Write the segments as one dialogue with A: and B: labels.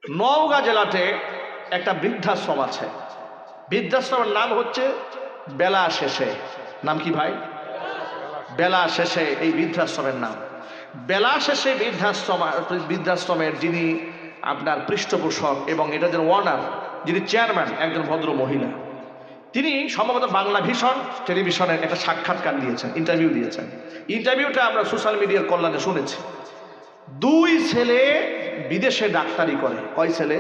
A: নওগাঁ জেলাতে একটা বৃদ্ধাশ্রম আছে। বৃদ্ধাশ্রমের নাম হচ্ছে বেলা শেষে। নাম কি ভাই? বেলা শেষে এই বৃদ্ধাশ্রমের নাম। বেলা শেষে বৃদ্ধাশ্রমের যিনি আপনার পৃষ্ঠপোষক এবং এটা যে ওনার, যিনি চেয়ারম্যান, একজন ভদ্র মহিলা। তিনি সম্ভবত বাংলা ভিশন টেলিভিশনের একটা সাক্ষাৎকার দিয়েছেন, ইন্টারভিউ দিয়েছেন। ইন্টারভিউটা আমরা সোশ্যাল মিডিয়ার কল্যাণে শুনেছি। 2 ছেলে বিদেশে ডাক্তারি করে। কয় ছেলে?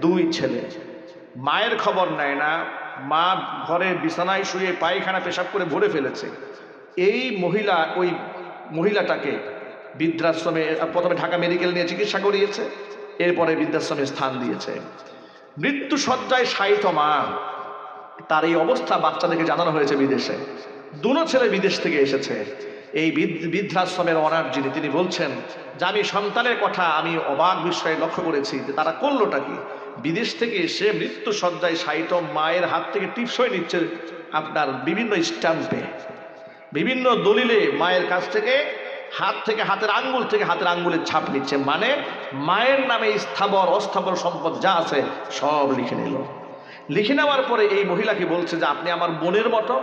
A: 2 ছেলে। মায়ের খবর নেয় না, মা ঘরে বিছানায় শুয়ে পায়খানা পেশাব করে ভরে ফেলেছে। এই মহিলা ওই মহিলাটাকে বৃদ্ধাশ্রমে প্রথমে ঢাকা মেডিকেল নিয়ে চিকিৎসা করিয়েছে, এরপরে বৃদ্ধাশ্রমে স্থান দিয়েছে। মৃত্যু শয্যায় শায়িত মা, তার এই অবস্থা বাচ্চাদেরকে জানানো হয়েছে বিদেশে। 2 ছেলে বিদেশ থেকে এসেছে। এই বৃদ্ধাশ্রমের ওনার যিনি, তিনি বলছেন যে আমি সন্তানের কথা আমি অবাক বিষয়ে লক্ষ্য করেছি যে তারা করলোটা কি। বিদেশ থেকে এসে মৃত্যু শয্যায় শায়িত মায়ের হাত থেকে টিপসই নিচ্ছে আপনার বিভিন্ন স্ট্যাম্পে, বিভিন্ন দলিলে মায়ের কাছ থেকে হাতের আঙ্গুল থেকে হাতের আঙ্গুলের ছাপ নিচ্ছে। মানে মায়ের নামে স্থাবর অস্থাবর সম্পদ যা আছে সব লিখে নিল। লিখে নেওয়ার পরে এই মহিলাকে বলছে যে আপনি আমার বোনের মতো,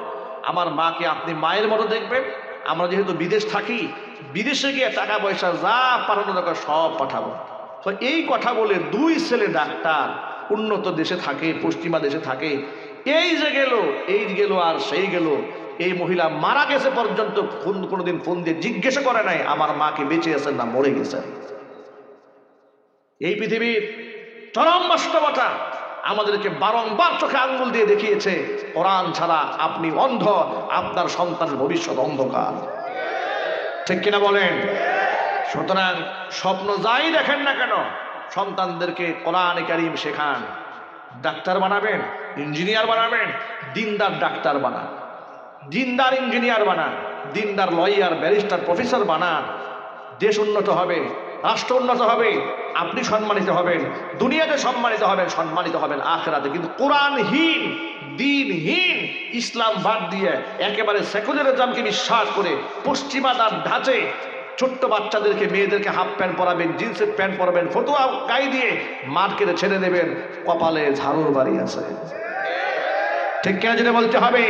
A: আমার মাকে আপনি মায়ের মতো দেখবেন। আমরা যেহেতু বিদেশ থাকি, বিদেশে গিয়ে টাকা পয়সা যা পাঠানো দরকার সব পাঠাবো। তো এই কথা বলে 2 ছেলে ডাক্তার, উন্নত দেশে থাকে, পশ্চিমা দেশে থাকে। এই গেল আর সেই গেল। এই মহিলা মারা গেছে পর্যন্ত কোনোদিন ফোন দিয়ে জিজ্ঞেস করে নাই আমার মাকে বেঁচে আছেন না মরে গেছেন। এই পৃথিবীর চরম বাস্তবতা আমাদেরকে বারংবার চোখে আঙ্গুল দিয়ে দেখিয়েছে। কোরআন ছাড়া আপনি অন্ধ, আপনার সন্তানের ভবিষ্যৎ অন্ধকার। ঠিক কিনা বলেন? সুতরাং স্বপ্ন যাই দেখেন না কেন, সন্তানদেরকে কোরআন কারীম শেখান। ডাক্তার বানাবেন, ইঞ্জিনিয়ার বানাবেন, দিনদার ডাক্তার বানান, দিনদার ইঞ্জিনিয়ার বানান, দিনদার লয়ার, ব্যারিস্টার, প্রফেসর বানান। দেশ উন্নত হবে, রাষ্ট্র উন্নত হবে, আপনি সম্মানিত হবেন, দুনিয়াতে সম্মানিত হবেন আখিরাতে। কিন্তু কোরআনহীন, দ্বীনহীন, ইসলাম বাদ দিয়ে একেবারে সেকুলারিজমকে বিশ্বাস করে পশ্চিমাদার ধাঁচে ছোট্ট বাচ্চাদেরকে, মেয়েদেরকে হাফ প্যান্ট পরাবেন, জিন্সের প্যান্ট পরাবেন, ফতুয়া গায়ে দিয়ে মার্কেটে ছেড়ে দেবেন, কপালে ঝাড়ুর বাড়ি আছে। ঠিক কিনা যেটা বলতে হবে?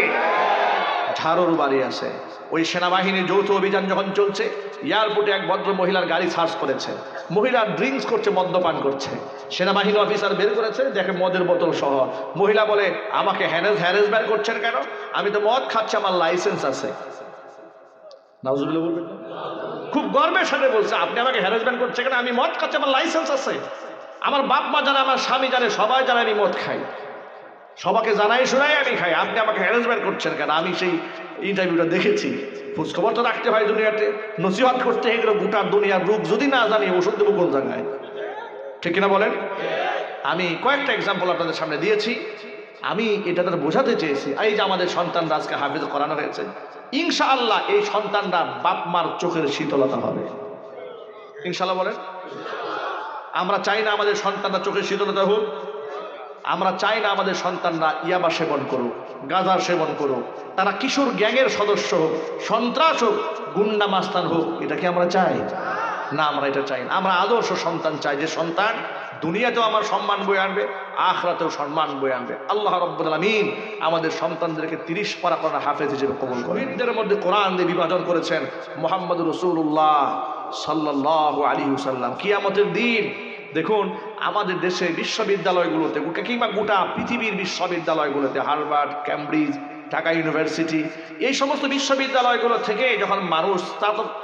A: ঝাড়ুর বাড়ি আছে। ওই সেনাবাহিনীর যৌথ অভিযান যখন চলছে, এয়ারপোর্টে এক ভদ্র মহিলার গাড়ি সার্চ করেছে। মহিলা ড্রিঙ্কস করছে, মদ্যপান করছে। সেনাবাহিনী অফিসার বের করেছে, দেখে মদের বোতল সহ। মহিলা বলে আমাকে হ্যারাসমেন্ট করছেন কেন? আমি তো মদ খাচ্ছি, আমার লাইসেন্স আছে। নাউজুবিল্লাহ বলবেন না? খুব গর্বের সাথে বলছে আপনি আমাকে হ্যারাসমেন্ট করছেন কেন? আমি মদ খাচ্ছি, আমার লাইসেন্স আছে। আমার বাপ মা জানে, আমার স্বামী জানে, সবাই জানে আমি মদ খাই, সবাইকে জানাই শোনাই আমি খাই। আপনি আমাকে হ্যারাসমেন্ট করছেন কেন? আমি সেই ইন্টারভিউটা দেখেছি। খোঁজখবর তো রাখতে হয় দুনিয়াতে, নসিহত করতে এগুলো গোটা দুনিয়ার রূপ যদি না জানি ওষুধ দেবো কোন জায়গায়? ঠিক কিনা বলেন? আমি কয়েকটা এক্সাম্পল আপনাদের সামনে দিয়েছি। আমি এটা তারা বোঝাতে চেয়েছি, এই যে আমাদের সন্তানরা আজকে হাফেজ করানো হয়েছে, ইনশাআল্লাহ এই সন্তানরা বাপ মার চোখের শীতলতা হবে। ইনশাআল্লাহ বলেন। আমরা চাই না আমাদের সন্তানরা চোখের শীতলতা হোক। আমরা চাই না আমাদের সন্তানরা ইয়াবা সেবন করুক, গাঁজা সেবন করুক, তারা কিশোর গ্যাংয়ের সদস্য হোক, সন্ত্রাস হোক, গুন্ডা মাস্তান হোক। এটা কি আমরা চাই? না, আমরা এটা চাই না। আমরা আদর্শ সন্তান চাই, যে সন্তান দুনিয়াতেও আমার সম্মান বয়ে আনবে, আখিরাতেও সম্মান বয়ে আনবে। আল্লাহ রাব্বুল আলামিন আমাদের সন্তানদেরকে 30 পারা কোরআন হাফেজ হিসেবে কবুল করেন। বীরদের মধ্যে কোরআন দিয়ে বিভাজন করেছেন মুহাম্মদুর রাসূলুল্লাহ সাল্লাল্লাহু আলাইহি ওয়াসাল্লাম। কিয়ামতের দিন দেখুন আমাদের দেশে বিশ্ববিদ্যালয়গুলোতে কিংবা গোটা পৃথিবীর বিশ্ববিদ্যালয়গুলোতে, হার্ভার্ড, ক্যামব্রিজ, ঢাকা ইউনিভার্সিটি, এই সমস্ত বিশ্ববিদ্যালয়গুলো থেকে যখন মানুষ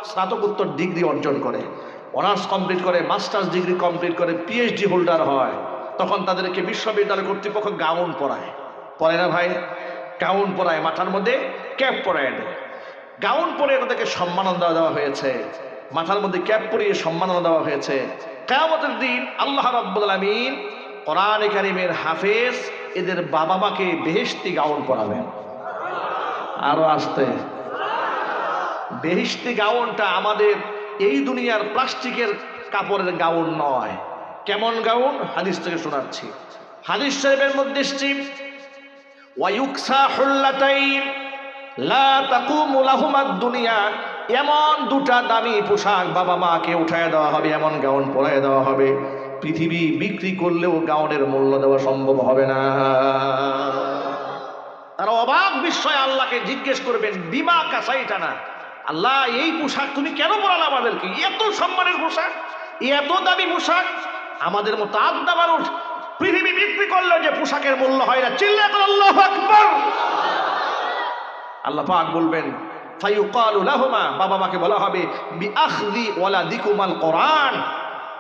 A: স্নাতকোত্তর ডিগ্রি অর্জন করে, অনার্স কমপ্লিট করে, মাস্টার্স ডিগ্রি কমপ্লিট করে, পিএইচডি হোল্ডার হয়, তখন তাদেরকে বিশ্ববিদ্যালয় কর্তৃপক্ষ গাউন পরায়। পরে না ভাই? গাউন পরায়, মাথার মধ্যে ক্যাপ পরায় দেয়। গাউন পরে তাদেরকে সম্মাননা দেওয়া হয়েছে, মাথার মধ্যে ক্যাপ পরিয়ে সম্মাননা দেওয়া হয়েছে। কিয়ামতের দিন আল্লাহ রাব্বুল আলামিন কোরআন কারীমের হাফেজ এদের বাবা মাকে বেহেশতি গাউন পরাবেন। আরো আসতে, বেহেশতি গাউনটা আমাদের এই দুনিয়ার প্লাস্টিকের কাপড়ের গাউন নয়। কেমন গাউন? হাদিস থেকে শোনাচ্ছি। হাদিস শরীফের মধ্যে এসেছে ওয়ায়ুকসা হুল্লাতাইন লা তাকুমু লাহুমাদ দুনিয়া, এমন 2টা দামি পোশাক বাবা মাকে উঠায় দেওয়া হবে, এমন গাউন পরায় দেওয়া হবে পৃথিবী বিক্রি করলেও গাউনের মূল্য দেওয়া সম্ভব হবে না। তারা অবাক বিস্ময়ে আল্লাহকে জিজ্ঞেস করবেন, বিমা কাসাইটা না, আল্লাহ এই পোশাক তুমি কেন পরালে আমাদেরকে? এত সম্মানের পোশাক, এত দামি পোশাক, আমাদের মতো আদনা মানুষ পৃথিবী বিক্রি করলেও যে পোশাকের মূল্য হয় না। চিল্লায়ে বলেন আল্লাহু আকবার। আল্লাহ পাক বলবেন, ফায়ুকালু লাহুমা, বাবা মাকে বলা হবে, বিআখযি ওয়ালাদিকুমাল কোরআন,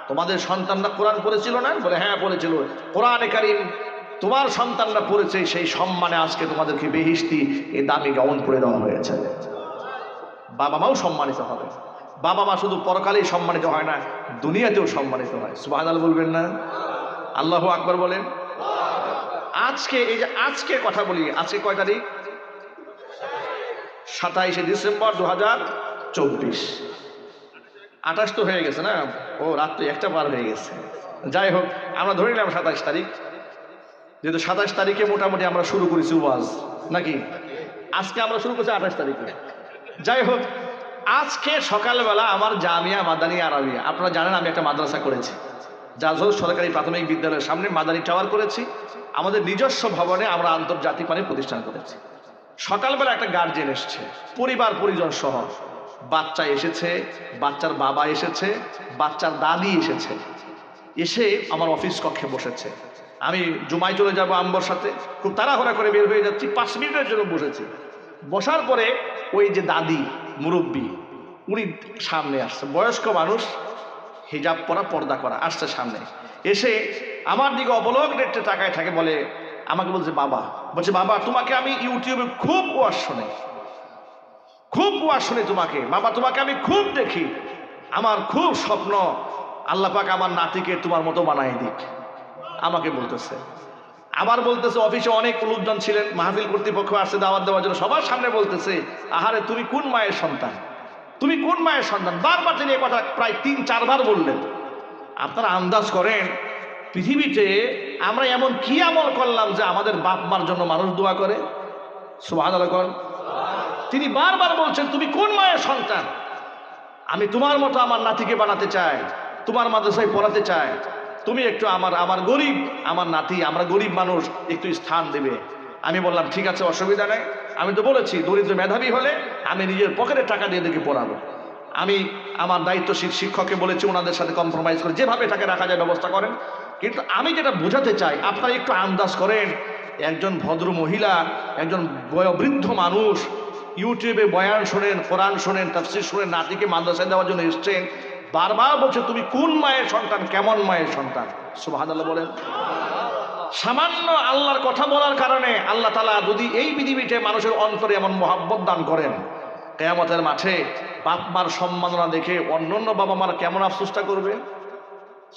A: তোমাদের সন্তানরা কোরআন পড়েছিল না? বলে হ্যাঁ পড়েছিল। কোরআনে কারীম তোমার সন্তানরা পড়েছে, সেই সম্মানে আজকে তোমাদেরকে বেহেশতি এই দামি গাউন পরে দেওয়া হয়েছে। বাবা মাও সম্মানিত হবে। বাবা মা শুধু পরকালেই সম্মানিত হয় না, দুনিয়াতেও সম্মানিত হয়। সুবহানাল্লাহ বলবেন না? আল্লাহু আকবার বলেন। আজকে এই যে আজকে কথা বলি, আজকে কয় তারিখ? 27শে ডিসেম্বর 2024। 28 তো হয়ে গেছে না? ও রাত তো 1টা পার হয়ে গেছে। যাই হোক, আমরা ধরে নিলাম 27 তারিখ, যেহেতু 27 তারিখে মোটামুটি আমরা শুরু করেছি ওয়াজ, নাকি? আজকে আমরা শুরু করছি 28 তারিখে। যাই হোক, আজকে সকালবেলা আমার জামিয়া মাদানী আরাবিয়া, আপনারা জানেন আমি একটা মাদ্রাসা করেছি, জাজল সরকারি প্রাথমিক বিদ্যালয়ের সামনে মাদানী টাওয়ার করেছি। আমাদের নিজস্ব ভবনে আমরা আন্তর্জাতিক মানের প্রতিষ্ঠান করেছি। সকালবেলা একটা গার্জেন এসছে, পরিবার পরিজন সহ, বাচ্চা এসেছে, বাচ্চার বাবা এসেছে, বাচ্চার দাদি এসেছে, এসে আমার অফিস কক্ষে বসেছে। আমি জুমায় চলে যাব আম্বর সাথে, খুব তাড়াহুড়া করে বের হয়ে যাচ্ছি, 5 মিনিটের জন্য বসেছি। বসার পরে ওই যে দাদি মুরব্বী, উনি সামনে আসছে, বয়স্ক মানুষ, হিজাব পরা, পর্দা করা, আসছে সামনে। এসে আমার দিকে অবলোক দেখতে তাকায় থাকে, বলে আমাকে বলছে বাবা, বলছে বাবা তোমাকে আমি ইউটিউবে খুব ওয়াজ শুনি, খুব ওয়াজ শুনি তোমাকে বাবা, তোমাকে আমি খুব দেখি, আমার খুব স্বপ্ন আল্লাহ পাক আমার নাতিকে তোমার মতো বানাই দিক। আমাকে বলতেছে। আবার বলতেছে অফিসে অনেক লোকজন ছিলেন, মাহফিল কর্তৃপক্ষ আসছে দাওয়াত দেওয়ার জন্য, সবার সামনে বলতেছে, আহারে তুমি কোন মায়ের সন্তান, তুমি কোন মায়ের সন্তান। বারবার তিনি এই কথা প্রায় 3-4 বার বললেন। আপনারা আন্দাজ করেন পৃথিবীতে আমরা এমন কি আমল করলাম যে আমাদের বাপ মার জন্য মানুষ দোয়া করে? সুবহানাল্লাহ। তিনি বারবার বলছেন, তুমি কোন মায়ের সন্তান, আমি তোমার মতো আমার নাতিকে বানাতে চাই, তোমার মাদ্রাসায় পড়াতে চাই, তুমি একটু আমার গরিব, আমার নাতি, আমরা গরিব মানুষ, একটু স্থান দেবে। আমি বললাম ঠিক আছে, অসুবিধা নেই। আমি তো বলেছি দরিদ্র মেধাবী হলে আমি নিজের পকেটে টাকা দিয়ে দেখে পড়াবো। আমি আমার দায়িত্বশীল শিক্ষককে বলেছি ওনাদের সাথে কম্প্রোমাইজ করে যেভাবে টাকা রাখা যায় ব্যবস্থা করেন। কিন্তু আমি যেটা বোঝাতে চাই, আপনারা একটু আন্দাজ করেন, একজন ভদ্র মহিলা, একজন বয়োবৃদ্ধ মানুষ ইউটিউবে বয়ান শোনেন, কোরআন শোনেন, তাফসীর শোনেন, নাতিকে মাদ্রাসায় দেওয়ার জন্য এসছেন, বারবার বলছে তুমি কোন মায়ের সন্তান, কেমন মায়ের সন্তান। সুবহানাল্লাহ বলেন। সামান্য আল্লাহর কথা বলার কারণে আল্লাহ তাআলা যদি এই পৃথিবীতে মানুষের অন্তরে এমন মহব্বত দান করেন, কিয়ামতের মাঠে বাপ মার সম্মাননা দেখে অন্যান্য বাবা মারা কেমন আফসোসটা করবে।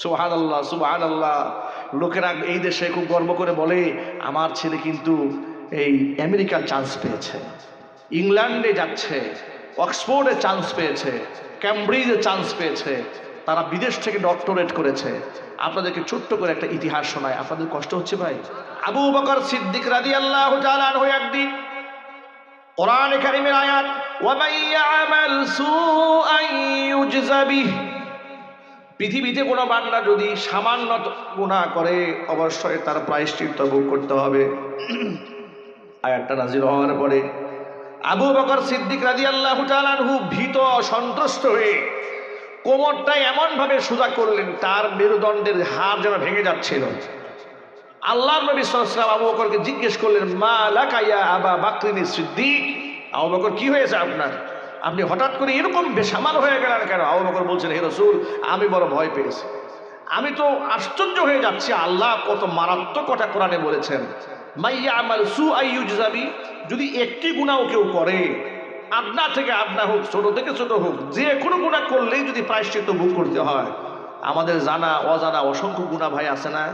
A: সুবহানাল্লাহ, সুবহানাল্লাহ। লোকেরা এই দেশে খুব গর্ব করে বলে আমার ছেলে কিন্তু এই আমেরিকার চান্স পেয়েছে, ইংল্যান্ডে যাচ্ছে, অক্সফোর্ডে চান্স পেয়েছে, ক্যামব্রিজে চান্স পেয়েছে, তারা বিদেশ থেকে ডক্টরেট করেছে। আপনাদেরকে ছোট্ট করে একটা ইতিহাস শোনায়, আপনাদের কষ্ট হচ্ছে ভাই। আবু বকর সিদ্দিক রাদিয়াল্লাহু তাআলা আনহু একদিন কোরআনে কারীমের আয়াত, ওয়া মান ইয়ামাল সুআন ইউজযা বিহি, পৃথিবীতে কোনো বান্দা যদি সামান্য গুনাহ করে অবশ্যই তার প্রায়শ্চিত্ত ভোগ করতে হবে। আয়াতটা নাযিল হওয়ার পরে আবু বকর সিদ্দিক রাদিয়াল্লাহু তাআলা আনহু ভীত সন্ত্রস্ত হয়ে কোমরটা এমন ভাবে সোজা করলেন তার মেরুদণ্ডের হাড় যেন ভেঙে যাচ্ছিল। আল্লাহর নবী সাল্লাল্লাহু আলাইহি ওয়াসাল্লাম আবু বকরকে জিজ্ঞেস করলেন, মা লাকা ইয়া আবা বকরিন সিদ্দিক, আবু বকর কি হয়েছে আপনার, আপনি হঠাৎ করে এরকম বেসামাল হয়ে গেলেন কেন? আবু বকর বলছেন, হে রাসূল আমি বড় ভয় পেয়েছি, আমি তো আশ্চর্য হয়ে যাচ্ছি, আল্লাহ কত মারাত্মক কথা কোরআনে বলেছেন, মাইয়া আমাল সুআন ইউজযা বিহি, যদি একটি গুনাহও কেউ করে, আদনা থেকে আদনা হোক, ছোট থেকে ছোট হোক, যে কোনো গুনাহ করলেই যদি প্রায়শ্চিত্ত ভোগ করতে হয়। আমাদের জানা অজানা অসংখ্য গুনাহ ভাই আছে না?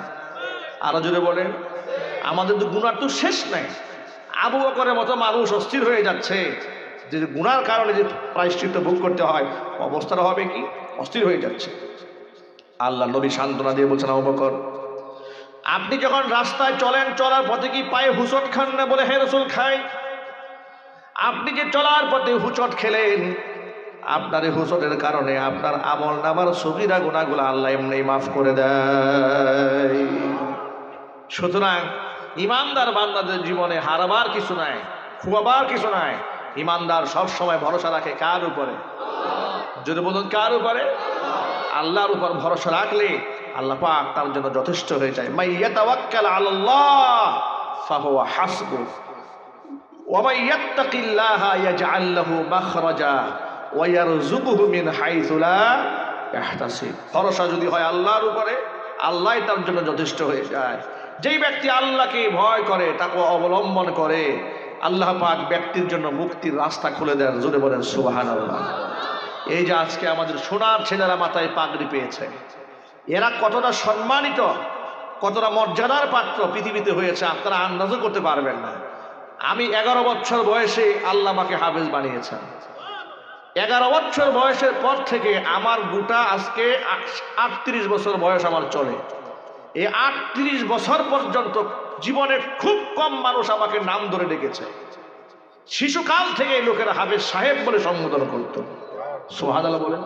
A: আরো জোরে বলেন। আমাদের তো গুনার তো শেষ নাই। আবু বকরের মতো মানুষ অস্থির হয়ে যাচ্ছে যে গুনার কারণে যে প্রায়শ্চিত্ত ভোগ করতে হয়, অবস্থাটা হবে কি? অস্থির হয়ে যাচ্ছে। আল্লাহ নবী সান্ত্বনা দিয়ে বলছেন, আবু বকর আপনি যখন রাস্তায় চলেন, চলার পথে কি পায়ে হুঁচট খান না? বলে হে রাসূল খাই। আপনি যে চলার পথে হুঁচট খেলেন, আপনার এই হুজুরের কারণে আপনার আমল নামার সগীরা গুনাহগুলো আল্লাহ এমনি মাফ করে দেয়। সুতরাং ইমানদার বান্দাদের জীবনে হারাবার কিছু নাই, খুয়াবার কিছু নাই। ইমানদার সব সময় ভরসা রাখে কার উপরে? যদি বলুন কার উপরে? আল্লাহর উপর ভরসা রাখলে আল্লাহ পাক তার জন্য যথেষ্ট হয়ে যায়। মান ইয়াতাওয়াক্কাল আলাল্লাহ ফাহুয়া হাসবুহ ওয়া মান ইয়াত্তাকিল্লাহা ইয়াজআল লাহু মাখরাজা ওয়া ইয়ারযুকুহু মিন হাইসু লা ইয়াহতাসিব। ভরসা যদি হয় আল্লাহর উপরে, আল্লাহই তার জন্য যথেষ্ট হয়ে যায়। যেই ব্যক্তি আল্লাহকে ভয় করে, তাকে অবলম্বন করে, আল্লাহ পাক ব্যক্তির জন্য মুক্তির রাস্তা খুলে দেন। জোরে বলেন সুবহানাল্লাহ। এই যে আজকে আমাদের সোনার ছেলেরা মাথায় পাগড়ি পেয়েছে, এরা কতটা সম্মানিত, কতটা মর্যাদার পাত্র পৃথিবীতে হয়েছে আপনারা আন্দাজও করতে পারবেন না। আমি 11 বছর বয়সে আল্লাহ আমাকে হাফেজ বানিয়েছেন। 11 বছর বয়সের পর থেকে আমার গোটা আজকে 38 বছর বয়স আমার চলে। এই 38 বছর পর্যন্ত জীবনে খুব কম মানুষ আমাকে নাম ধরে ডেকেছে। শিশুকাল থেকে লোকেরা হাফেজ সাহেব বলে সম্বোধন করত। সুবহানাল্লাহ বলেন।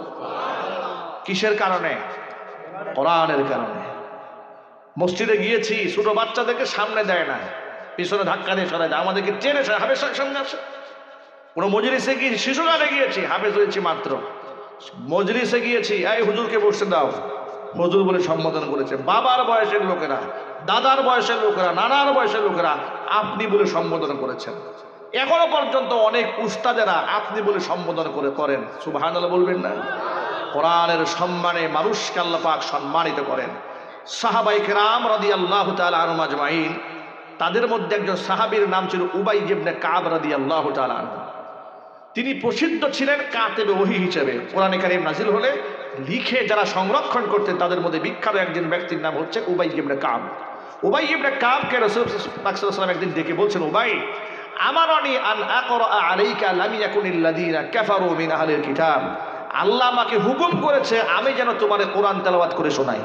A: কিসের কারণে? কোরআনের কারণে। মসজিদে গিয়েছি, ছোট বাচ্চাদেরকে সামনে দেয় না, পিছনে ধাক্কা দিয়ে সরাই দেয়। আমাদেরকে চেনে হাফেজ সামনে আসে। কোনো মজলিসে গিয়ে শিশুকালে গিয়েছি, হাফেজ হয়েছি মাত্র। মজলিসে গিয়েছি, এই হুজুরকে বসতে দাও, হুজুর বলে সম্বোধন করেছে। বাবার বয়সের লোকেরা, দাদার বয়সের লোকেরা, নানার বয়সের লোকেরা আপনি বলে সম্বোধন করেছেন। এখনো পর্যন্ত অনেক উস্তাদেরা আপনি বলে সম্বোধন করেন। সুবহানাল্লাহ বলবেন না? কোরআনের সম্মানে মানুষকে আল্লাহ পাক সম্মানিত করেন। সাহাবায়ে কেরাম রাদিয়াল্লাহু তাআলা আনহুম আজমাইন, তাদের মধ্যে একজন সাহাবীর নাম ছিল উবাই ইবনে কাব রাদিয়াল্লাহু তাআলা আনহু। তিনি প্রসিদ্ধ ছিলেন কাতেবে ওহী হিসেবে। কোরআনে কারীম নাজিল হলে লিখে যারা সংরক্ষণ করতেন তাদের মধ্যে বিখ্যাত একজন ব্যক্তির নাম হচ্ছে উবাই ইবনে কাব। উবাই ইবনে কাবকে রাসূল সাল্লাল্লাহু আলাইহি ওয়াসাল্লাম একদিন ডেকে বলছেন, উবাই আমারানি আন আকরা আলাইকা লাম ইয়াকুনিল্লাযীনা কাফারু মিন আহলিল কিতাব। আল্লাহ আমাকে হুকুম করেছে আমি যেন তোমার কোরআন তেলাওয়াত করে শোনাই।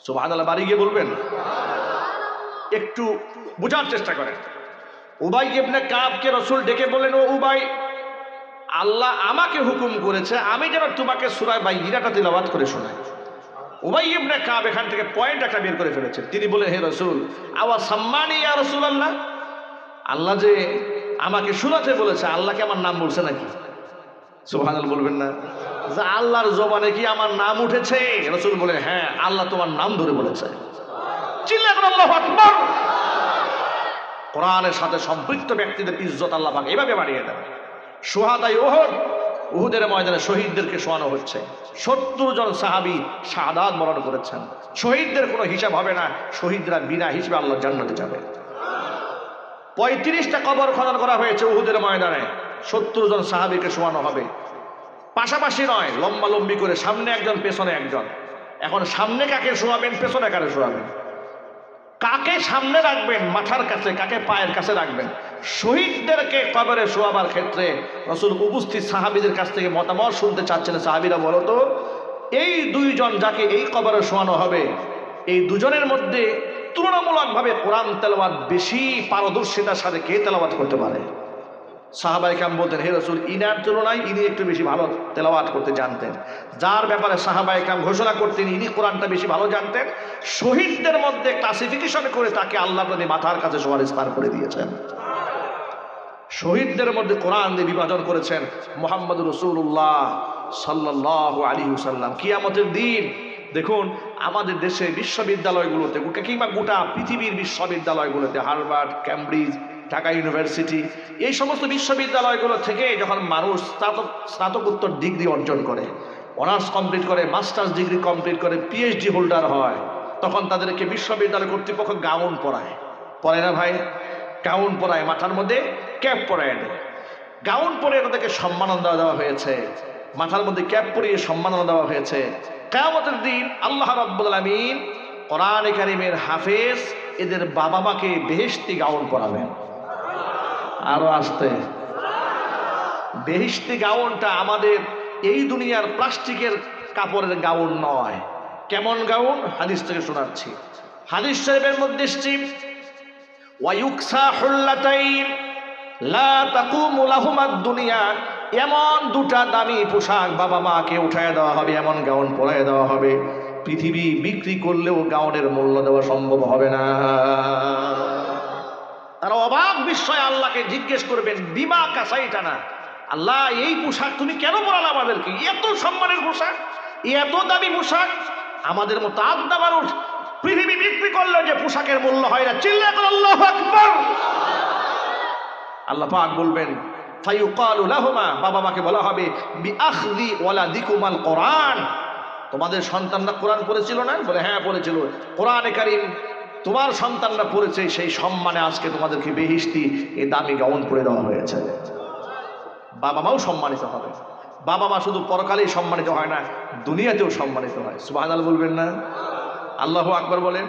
A: সুবহানাল্লাহ বাড়ি গিয়ে বলবেন। একটু বোঝার চেষ্টা করেন। উবাই ইবনে কাবকে রাসূল ডেকে বললেন, ও উবাই, আল্লাহ আমাকে হুকুম করেছে আমি যেন তোমাকে সূরা বাইয়িনাটা তেলাওয়াত করে শোনাই। উবাই ইবনে কাব এখান থেকে পয়েন্ট একটা বের করে ফেলেছেন। তিনি বললেন, হে রাসূল, আওয়া সাম্মানি ইয়া রাসূলুল্লাহ, আল্লাহ যে আমাকে শোনাতে বলেছে, আল্লাহকে আমার নাম বলছে নাকি? সুবহানাল্লাহ বলবেন না? যে আল্লাহর জবানে কি আমার নাম উঠেছে? রাসূল বলেন, হ্যাঁ, আল্লাহ তোমার নাম ধরে বলেছে। চিল্লায় বলেন আল্লাহু আকবার। কোরআনের সাথে সম্পৃক্ত ব্যক্তিদের ইজ্জত আল্লাহ পাক এভাবে বাড়িয়ে দেন। শুহাদায়ে উহুদ, উহুদের ময়দানে শহীদদেরকে শোয়ানো হচ্ছে। 70 জন সাহাবী শাহাদাত বরণ করেছেন। শহীদদের কোনো হিসাব হবে না, শহীদরা বিনা হিসেবে আল্লাহর জান্নাতে যাবে। 35টা কবর খনন করা হয়েছে উহুদের ময়দানে। 70 জন সাহাবীকে শোয়ানো হবে, পাশাপাশি নয়, লম্বালম্বি করে, সামনে একজন পেছনে একজন। এখন সামনে কাকে শোয়াবেন, পেছনে কাকে শোয়াবেন? কাকে সামনে রাখবেন মাথার কাছে, কাকে পায়ের কাছে রাখবেন? শহীদদেরকে কবরে শোয়াবার ক্ষেত্রে রাসূল উপস্থিত সাহাবীদের কাছ থেকে মতামত শুনতে চাচ্ছেন। সাহাবীরা বলো তো, এই 2 জন যাকে এই কবরে শোয়ানো হবে, এই দুজনের মধ্যে তুলনামূলকভাবে কোরআন তেলাওয়াত বেশি পারদর্শিতার সাথে কে তেলাওয়াত করতে পারে? সাহাবায়ে কেরাম বলতেন, হে রাসূল, ইনার তুলনায় ইনি একটু বেশি ভালো তেলাওয়াত করতে জানতেন। যার ব্যাপারে সাহাবায়ে কেরাম ঘোষণা করতেন ইনি কোরআনটা বেশি ভালো জানতেন, শহীদদের মধ্যে ক্লাসিফিকেশন করে তাকে আল্লাহ নবী মাথার কাছে শোয়ার স্থান করে দিয়েছেন। শহীদদের মধ্যে কোরআন দিয়ে বিভাজন করেছেন মুহাম্মদুর রাসূলুল্লাহ সাল্লাল্লাহু আলাইহি ওয়াসাল্লাম। কিয়ামতের দিন দেখুন আমাদের দেশে বিশ্ববিদ্যালয়গুলোতে, কিংবা গোটা পৃথিবীর বিশ্ববিদ্যালয়গুলোতে, হার্ভার্ড, ক্যামব্রিজ, ঢাকা ইউনিভার্সিটি, এই সমস্ত বিশ্ববিদ্যালয়গুলো থেকে যখন মানুষ স্নাতকোত্তর ডিগ্রি অর্জন করে, অনার্স কমপ্লিট করে, মাস্টার্স ডিগ্রি কমপ্লিট করে, পিএইচডি হোল্ডার হয়, তখন তাদেরকে বিশ্ববিদ্যালয় কর্তৃপক্ষ গাউন পরায়। পরে না ভাই? গাউন পরায়, মাথার মধ্যে ক্যাপ পরায় দেয়। গাউন পরে তাদেরকে সম্মাননা দেওয়া হয়েছে, মাথার মধ্যে ক্যাপ পরিয়ে সম্মাননা দেওয়া হয়েছে। কিয়ামতের দিন আল্লাহ রাব্বুল আলামিন কোরআনে কারীমের হাফেজ এদের বাবা মাকে বেহেশতি গাউন পরাবেন। আরো আসতে, বেহেশতি গাউনটা আমাদের এই দুনিয়ার প্লাস্টিকের কাপড়ের গাউন নয়। কেমন গাউন? হাদিস থেকে শোনাচ্ছি। হাদিস শরীফের মধ্যে এসেছে, ওয়া ইউকসা হুল্লাতাইন লা তাকুমু লাহুমা দুনিয়া এমন দুটা দামি পোশাক বাবা মাকে উঠায় দেওয়া হবে, এমন গাউন পরায় দেওয়া হবে, পৃথিবী বিক্রি করলেও গাউনের মূল্য দেওয়া সম্ভব হবে না। তারা অবাক বিস্ময়ে আল্লাহকে জিজ্ঞেস করবেন, বিমা কাসাইটা না, আল্লাহ এই পোশাক তুমি কেন পরালে আমাদেরকে? এত সম্মানের পোশাক, এত দামি পোশাক, আমাদের মতো আদনা মানুষ পৃথিবী বিক্রি করলেও যে পোশাকের মূল্য হয় না। চিল্লায় বলেন আল্লাহু আকবার। আল্লাহ পাক বলবেন, ফায়ুকালু লাহুমা, বাবা মাকে বলা হবে, বিআখযি ওয়ালাদিকুমাল কোরআন, তোমাদের সন্তানরা কোরআন পড়েছিল না? বলে হ্যাঁ পড়েছিল। কোরআনে কারীম তোমার সন্তানরা পড়েছে, সেই সম্মানে আজকে তোমাদেরকে বেহিশতি এই দামি গাউন পরে দেওয়া হয়েছে। বাবা মাও সম্মানিত হবে। বাবা মা শুধু পরকালেই সম্মানিত হয় না, দুনিয়াতেও সম্মানিত হয়। সুবহানাল্লাহ বলবেন না? আল্লাহু আকবার বলেন।